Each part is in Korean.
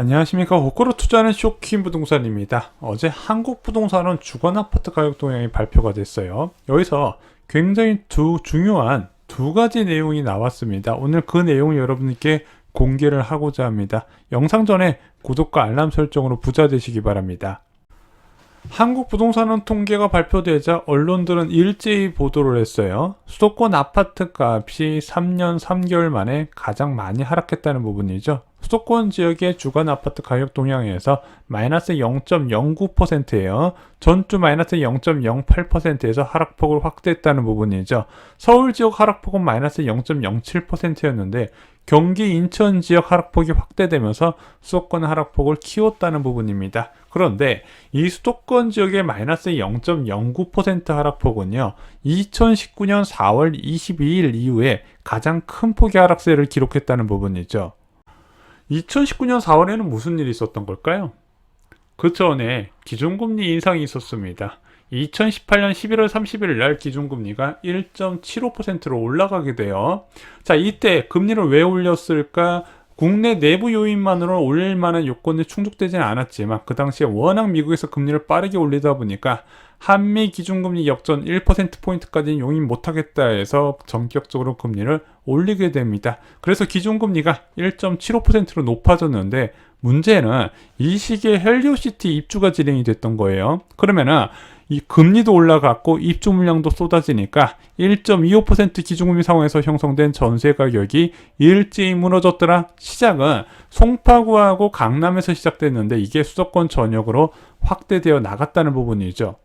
안녕하십니까. 호구로 투자하는 쇼킹 부동산입니다. 어제 한국 부동산은 주거 아파트 가격 동향이 발표가 됐어요. 여기서 굉장히 중요한 두 가지 내용이 나왔습니다. 오늘 그 내용을 여러분께 공개를 하고자 합니다. 영상 전에 구독과 알람 설정으로 부자 되시기 바랍니다. 한국 부동산은 통계가 발표되자 언론들은 일제히 보도를 했어요. 수도권 아파트 값이 3년 3개월 만에 가장 많이 하락했다는 부분이죠. 수도권 지역의 주간 아파트 가격 동향에서 마이너스 0.09%예요. 전주 마이너스 0.08%에서 하락폭을 확대했다는 부분이죠. 서울 지역 하락폭은 마이너스 0.07%였는데 경기 인천 지역 하락폭이 확대되면서 수도권 하락폭을 키웠다는 부분입니다. 그런데 이 수도권 지역의 마이너스 0.09% 하락폭은요, 2019년 4월 22일 이후에 가장 큰 폭의 하락세를 기록했다는 부분이죠. 2019년 4월에는 무슨 일이 있었던 걸까요? 그 전에 기준금리 인상이 있었습니다. 2018년 11월 31일 날 기준금리가 1.75%로 올라가게 돼요. 자, 이때 금리를 왜 올렸을까? 국내 내부 요인만으로 올릴 만한 요건이 충족되지는 않았지만 그 당시에 워낙 미국에서 금리를 빠르게 올리다 보니까 한미 기준금리 역전 1%포인트까지는 용인 못하겠다 해서 전격적으로 금리를 올리게 됩니다. 그래서 기준금리가 1.75%로 높아졌는데 문제는 이 시기에 헬리오시티 입주가 진행이 됐던 거예요. 그러면은 이 금리도 올라갔고 입주 물량도 쏟아지니까 1.25% 기준금리 상황에서 형성된 전세 가격이 일제히 무너졌더라. 시작은 송파구하고 강남에서 시작됐는데 이게 수도권 전역으로 확대되어 나갔다는 부분이죠.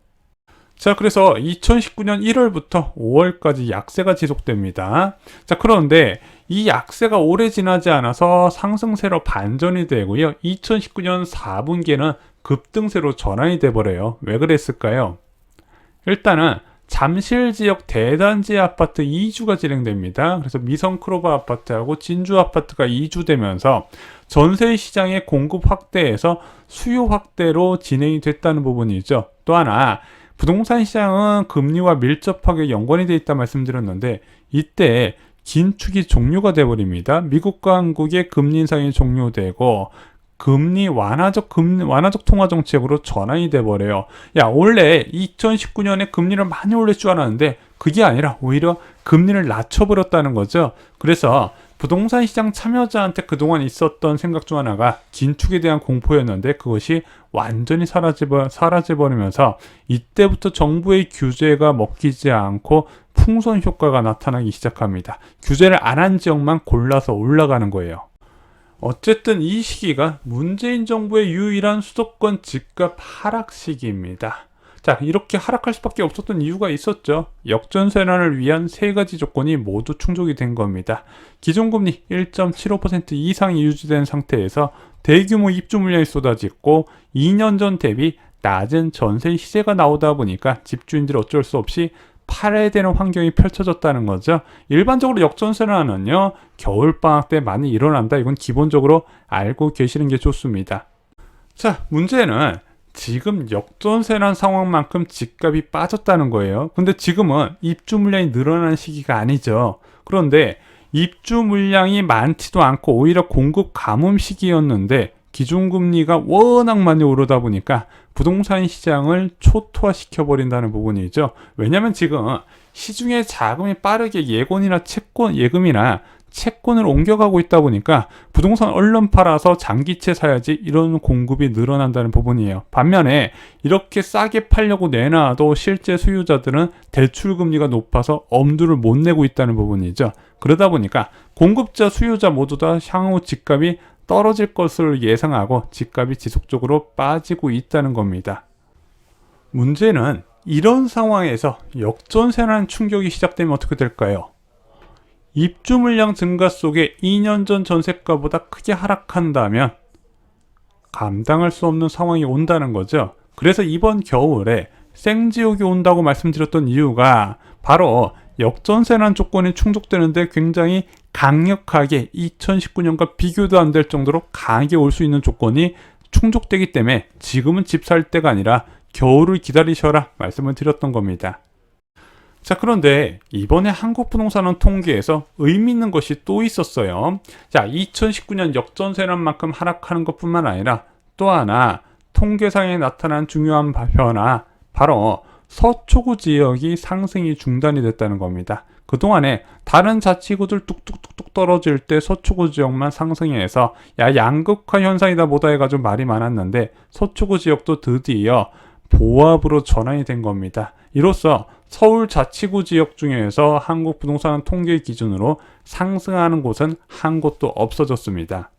자, 그래서 2019년 1월부터 5월까지 약세가 지속됩니다. 자, 그런데 이 약세가 오래 지나지 않아서 상승세로 반전이 되고요. 2019년 4분기에는 급등세로 전환이 돼버려요. 왜 그랬을까요? 일단은 잠실 지역 대단지 아파트 이주가 진행됩니다. 그래서 미성크로바 아파트하고 진주 아파트가 이주되면서 전세 시장의 공급 확대에서 수요 확대로 진행이 됐다는 부분이죠. 또 하나, 부동산 시장은 금리와 밀접하게 연관이 되어 있다 말씀드렸는데 이때 긴축이 종료가 되어버립니다. 미국과 한국의 금리 인상이 종료되고 금리 완화적 통화 정책으로 전환이 돼버려요. 야, 원래 2019년에 금리를 많이 올릴 줄 알았는데 그게 아니라 오히려 금리를 낮춰버렸다는 거죠. 그래서 부동산 시장 참여자한테 그동안 있었던 생각 중 하나가 긴축에 대한 공포였는데 그것이 완전히 사라져버리면서 이때부터 정부의 규제가 먹히지 않고 풍선 효과가 나타나기 시작합니다. 규제를 안 한 지역만 골라서 올라가는 거예요. 어쨌든 이 시기가 문재인 정부의 유일한 수도권 집값 하락 시기입니다. 자, 이렇게 하락할 수밖에 없었던 이유가 있었죠. 역전세난을 위한 세 가지 조건이 모두 충족이 된 겁니다. 기준금리 1.75% 이상이 유지된 상태에서 대규모 입주 물량이 쏟아졌고 2년 전 대비 낮은 전세 시세가 나오다 보니까 집주인들이 어쩔 수 없이 팔아야 되는 환경이 펼쳐졌다는 거죠. 일반적으로 역전세난은요, 겨울방학 때 많이 일어난다. 이건 기본적으로 알고 계시는 게 좋습니다. 자, 문제는 지금 역전세난 상황만큼 집값이 빠졌다는 거예요. 근데 지금은 입주 물량이 늘어나는 시기가 아니죠. 그런데 입주 물량이 많지도 않고 오히려 공급 가뭄 시기였는데 기준금리가 워낙 많이 오르다 보니까 부동산 시장을 초토화시켜버린다는 부분이죠. 왜냐하면 지금 시중에 자금이 빠르게 예금이나 채권을 옮겨가고 있다 보니까 부동산 얼른 팔아서 장기채 사야지 이런 공급이 늘어난다는 부분이에요. 반면에 이렇게 싸게 팔려고 내놔도 실제 수요자들은 대출금리가 높아서 엄두를 못 내고 있다는 부분이죠. 그러다 보니까 공급자, 수요자 모두 다 향후 집값이 떨어질 것을 예상하고 집값이 지속적으로 빠지고 있다는 겁니다. 문제는 이런 상황에서 역전세난 충격이 시작되면 어떻게 될까요? 입주 물량 증가 속에 2년 전 전세가보다 크게 하락한다면 감당할 수 없는 상황이 온다는 거죠. 그래서 이번 겨울에 생지옥이 온다고 말씀드렸던 이유가 바로 역전세난 조건이 충족되는데 굉장히 강력하게 2019년과 비교도 안 될 정도로 강하게 올 수 있는 조건이 충족되기 때문에 지금은 집 살 때가 아니라 겨울을 기다리셔라 말씀을 드렸던 겁니다. 자, 그런데 이번에 한국부동산원 통계에서 의미 있는 것이 또 있었어요. 자, 2019년 역전세란 만큼 하락하는 것뿐만 아니라 또 하나 통계상에 나타난 중요한 변화, 바로 서초구 지역이 상승이 중단이 됐다는 겁니다. 그동안에 다른 자치구들 뚝뚝뚝뚝 떨어질 때 서초구 지역만 상승해서 야, 양극화 현상이다 뭐다 해가지고 말이 많았는데 서초구 지역도 드디어 보합으로 전환이 된 겁니다. 이로써 서울 자치구 지역 중에서 한국부동산 통계 기준으로 상승하는 곳은 한 곳도 없어졌습니다.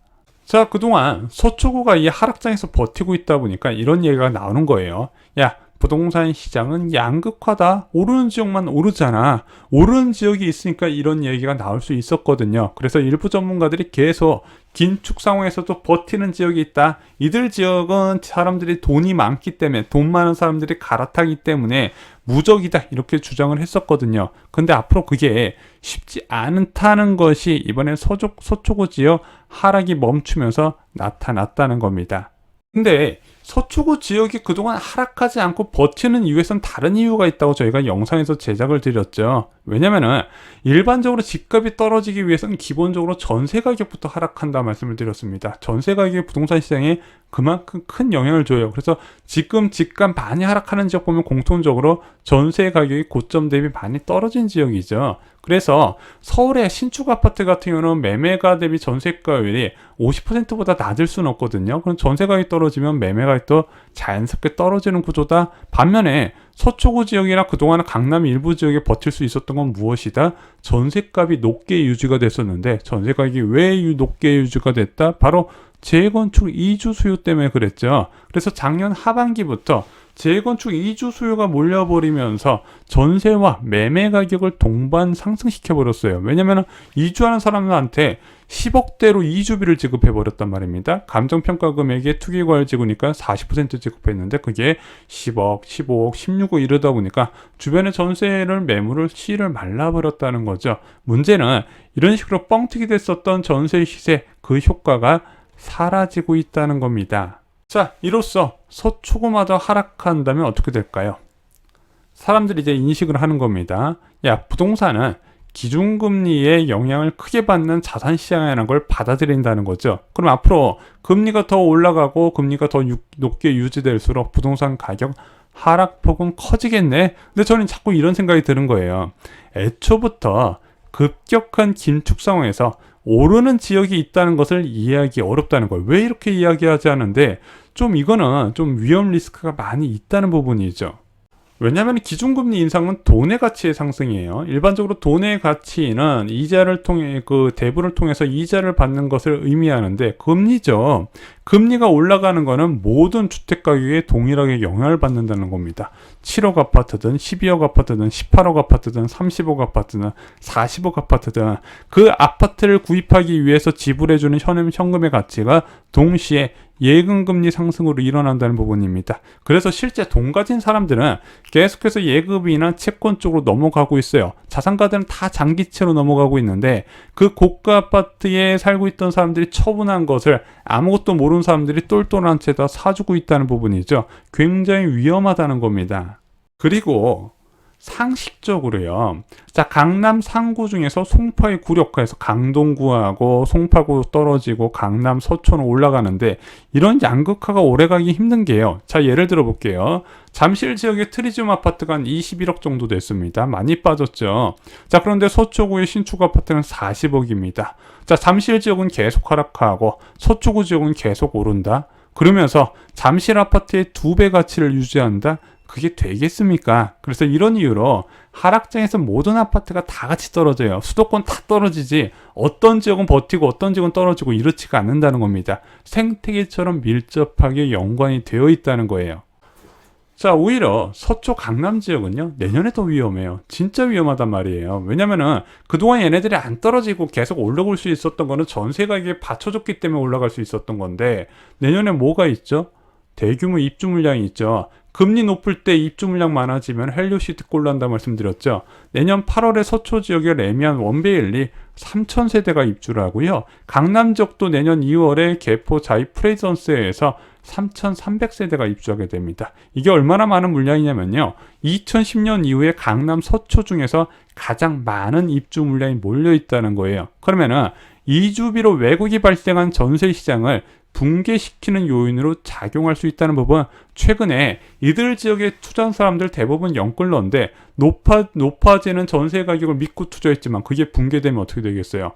자, 그동안 서초구가 이 하락장에서 버티고 있다 보니까 이런 얘기가 나오는 거예요. 야, 부동산 시장은 양극화다. 오르는 지역만 오르잖아. 오르는 지역이 있으니까 이런 얘기가 나올 수 있었거든요. 그래서 일부 전문가들이 계속 긴축 상황에서도 버티는 지역이 있다. 이들 지역은 사람들이 돈이 많기 때문에, 돈 많은 사람들이 갈아타기 때문에 무적이다, 이렇게 주장을 했었거든요. 근데 앞으로 그게 쉽지 않다는 것이 이번에 서초구 지역 하락이 멈추면서 나타났다는 겁니다. 근데 서초구 지역이 그동안 하락하지 않고 버티는 이유에선 다른 이유가 있다고 저희가 영상에서 제작을 드렸죠. 왜냐면은 일반적으로 집값이 떨어지기 위해서는 기본적으로 전세 가격부터 하락한다 말씀을 드렸습니다. 전세 가격이 부동산 시장에 그만큼 큰 영향을 줘요. 그래서 지금 집값 많이 하락하는 지역 보면 공통적으로 전세 가격이 고점 대비 많이 떨어진 지역이죠. 그래서 서울의 신축 아파트 같은 경우는 매매가 대비 전세가율이 50%보다 낮을 수는 없거든요. 그럼 전세가격이 떨어지면 매매가격도 자연스럽게 떨어지는 구조다. 반면에 서초구 지역이나 그동안 강남 일부 지역에 버틸 수 있었던 건 무엇이다? 전세값이 높게 유지가 됐었는데 전세가격이 왜 높게 유지가 됐다? 바로 재건축 이주 수요 때문에 그랬죠. 그래서 작년 하반기부터 재건축 이주 수요가 몰려버리면서 전세와 매매 가격을 동반 상승시켜 버렸어요. 왜냐면 이주하는 사람들한테 10억대로 이주비를 지급해 버렸단 말입니다. 감정평가 금액에 투기과열 지구니까 40% 지급했는데 그게 10억, 15억, 16억 이러다 보니까 주변의 전세를 매물을 씨를 말라버렸다는 거죠. 문제는 이런 식으로 뻥튀기 됐었던 전세 시세, 그 효과가 사라지고 있다는 겁니다. 자, 이로써 서초구마저 하락한다면 어떻게 될까요? 사람들이 이제 인식을 하는 겁니다. 야, 부동산은 기준금리의 영향을 크게 받는 자산시장이라는 걸 받아들인다는 거죠. 그럼 앞으로 금리가 더 올라가고 금리가 더 높게 유지될수록 부동산 가격 하락폭은 커지겠네. 근데 저는 자꾸 이런 생각이 드는 거예요. 애초부터 급격한 긴축 상황에서 오르는 지역이 있다는 것을 이해하기 어렵다는 거예요. 왜 이렇게 이야기하지 않은데 좀 이거는 좀 위험 리스크가 많이 있다는 부분이죠. 왜냐하면 기준금리 인상은 돈의 가치의 상승이에요. 일반적으로 돈의 가치는 이자를 통해 대부를 통해서 이자를 받는 것을 의미하는데 금리죠. 금리가 올라가는 거는 모든 주택 가격에 동일하게 영향을 받는다는 겁니다. 7억 아파트든 12억 아파트든 18억 아파트든 30억 아파트든 40억 아파트든 그 아파트를 구입하기 위해서 지불해주는 현금의 가치가 동시에 예금금리 상승으로 일어난다는 부분입니다. 그래서 실제 돈 가진 사람들은 계속해서 예금이나 채권 쪽으로 넘어가고 있어요. 자산가들은 다 장기채로 넘어가고 있는데 그 고가 아파트에 살고 있던 사람들이 처분한 것을 아무것도 모르는 사람들이 똘똘한 채다 사주고 있다는 부분이죠. 굉장히 위험하다는 겁니다. 그리고 상식적으로요. 자, 강남 상구 중에서 송파의 구력화에서 강동구하고 송파구 떨어지고 강남 서초는 올라가는데 이런 양극화가 오래가기 힘든 게요. 자, 예를 들어 볼게요. 잠실 지역의 트리지움 아파트가 한 21억 정도 됐습니다. 많이 빠졌죠. 자, 그런데 서초구의 신축 아파트는 40억입니다. 자, 잠실 지역은 계속 하락하고 서초구 지역은 계속 오른다. 그러면서 잠실 아파트의 2배 가치를 유지한다. 그게 되겠습니까? 그래서 이런 이유로 하락장에서 모든 아파트가 다 같이 떨어져요. 수도권 다 떨어지지 어떤 지역은 버티고 어떤 지역은 떨어지고 이렇지가 않는다는 겁니다. 생태계처럼 밀접하게 연관이 되어 있다는 거예요. 자, 오히려 서초 강남 지역은요, 내년에 더 위험해요. 진짜 위험하단 말이에요. 왜냐면은 그동안 얘네들이 안 떨어지고 계속 올라올 수 있었던 거는 전세 가격에 받쳐줬기 때문에 올라갈 수 있었던 건데 내년에 뭐가 있죠? 대규모 입주 물량이 있죠. 금리 높을 때 입주 물량 많아지면 헬리오시티 꼴난다 말씀드렸죠. 내년 8월에 서초 지역의 레미안 원베일리 3,000세대가 입주를 하고요. 강남 지역도 내년 2월에 개포 자이 프레전스에서 3,300세대가 입주하게 됩니다. 이게 얼마나 많은 물량이냐면요. 2010년 이후에 강남 서초 중에서 가장 많은 입주 물량이 몰려 있다는 거예요. 그러면은 이주비로 왜곡이 발생한 전세 시장을 붕괴시키는 요인으로 작용할 수 있다는 부분, 최근에 이들 지역에 투자한 사람들 대부분 영끌러인데 높아지는 전세 가격을 믿고 투자했지만 그게 붕괴되면 어떻게 되겠어요?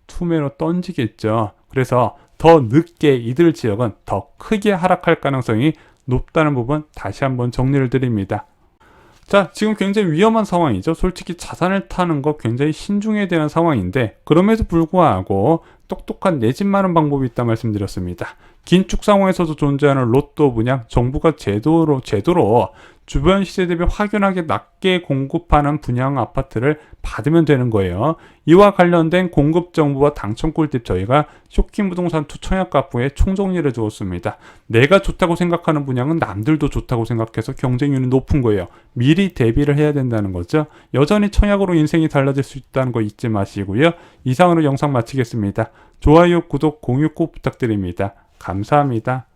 투매로 던지겠죠. 그래서 더 늦게 이들 지역은 더 크게 하락할 가능성이 높다는 부분 다시 한번 정리를 드립니다. 자, 지금 굉장히 위험한 상황이죠. 솔직히 자산을 타는 거 굉장히 신중해야 되는 상황인데, 그럼에도 불구하고 똑똑한 내 집 마련 방법이 있다 말씀드렸습니다. 긴축 상황에서도 존재하는 로또 분양, 정부가 제도로 주변 시세 대비 확연하게 낮게 공급하는 분양 아파트를 받으면 되는 거예요. 이와 관련된 공급 정보와 당첨 꿀팁 저희가 쇼킹 부동산 투 청약가부에 총정리를 주었습니다. 내가 좋다고 생각하는 분양은 남들도 좋다고 생각해서 경쟁률이 높은 거예요. 미리 대비를 해야 된다는 거죠. 여전히 청약으로 인생이 달라질 수 있다는 거 잊지 마시고요. 이상으로 영상 마치겠습니다. 좋아요, 구독, 공유 꼭 부탁드립니다. 감사합니다.